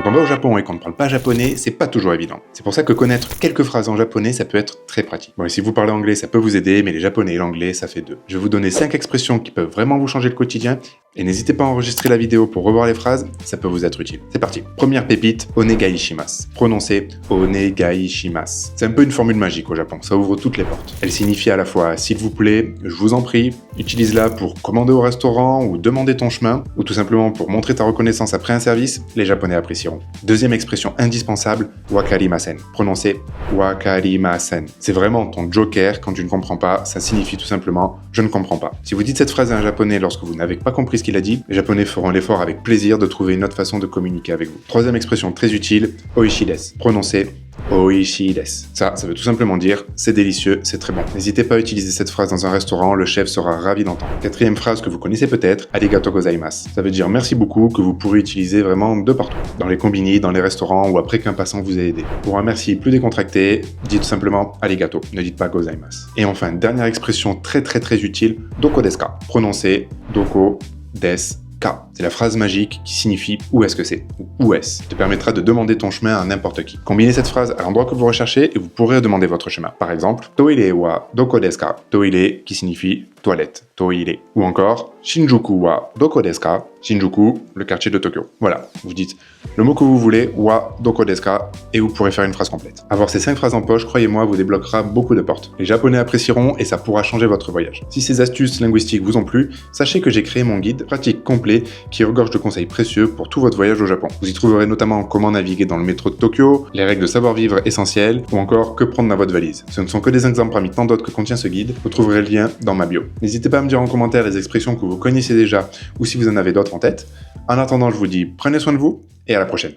Quand on va au Japon et qu'on ne parle pas japonais, c'est pas toujours évident. C'est pour ça que connaître quelques phrases en japonais, ça peut être très pratique. Bon, et si vous parlez anglais, ça peut vous aider, mais les japonais et l'anglais, ça fait deux. Je vais vous donner 5 expressions qui peuvent vraiment vous changer le quotidien, et n'hésitez pas à enregistrer la vidéo pour revoir les phrases, ça peut vous être utile. C'est parti. Première pépite, onegai shimasu. Prononcez onegai shimasu. C'est un peu une formule magique au Japon, ça ouvre toutes les portes. Elle signifie à la fois s'il vous plaît, je vous en prie, utilise-la pour commander au restaurant ou demander ton chemin, ou tout simplement pour montrer ta reconnaissance après un service, les japonais apprécieront. Deuxième expression indispensable, wakarimasen. Prononcez wakarimasen. C'est vraiment ton joker quand tu ne comprends pas, ça signifie tout simplement je ne comprends pas. Si vous dites cette phrase à un japonais lorsque vous n'avez pas compris ce qu'il a dit, les japonais feront l'effort avec plaisir de trouver une autre façon de communiquer avec vous. Troisième expression très utile, oishi desu. Prononcez oishi desu. Ça veut tout simplement dire c'est délicieux, c'est très bon. N'hésitez pas à utiliser cette phrase dans un restaurant, le chef sera ravi d'entendre. Quatrième phrase que vous connaissez peut-être, arigato gozaimasu. Ça veut dire merci beaucoup que vous pourrez utiliser vraiment de partout. Dans les combini, dans les restaurants ou après qu'un passant vous ait aidé. Pour un merci plus décontracté, dites tout simplement arigato, ne dites pas gozaimasu. Et enfin, dernière expression très utile, doko desu ka. Prononcez doko desu ka. C'est la phrase magique qui signifie où est-ce que c'est, ou où est-ce. Te permettra de demander ton chemin à n'importe qui. Combinez cette phrase à l'endroit que vous recherchez et vous pourrez demander votre chemin. Par exemple, toire wa doko desu ka. Toire qui signifie toilette, toire. Ou encore, Shinjuku wa doko desu ka. Shinjuku, le quartier de Tokyo. Voilà, vous dites le mot que vous voulez, wa doko desu ka, et vous pourrez faire une phrase complète. Avoir ces 5 phrases en poche, croyez-moi, vous débloquera beaucoup de portes. Les japonais apprécieront et ça pourra changer votre voyage. Si ces astuces linguistiques vous ont plu, sachez que j'ai créé mon guide pratique complet qui regorge de conseils précieux pour tout votre voyage au Japon. Vous y trouverez notamment comment naviguer dans le métro de Tokyo, les règles de savoir-vivre essentielles, ou encore que prendre dans votre valise. Ce ne sont que des exemples parmi tant d'autres que contient ce guide, vous trouverez le lien dans ma bio. N'hésitez pas à me dire en commentaire les expressions que vous connaissez déjà, ou si vous en avez d'autres en tête. En attendant, je vous dis prenez soin de vous, et à la prochaine.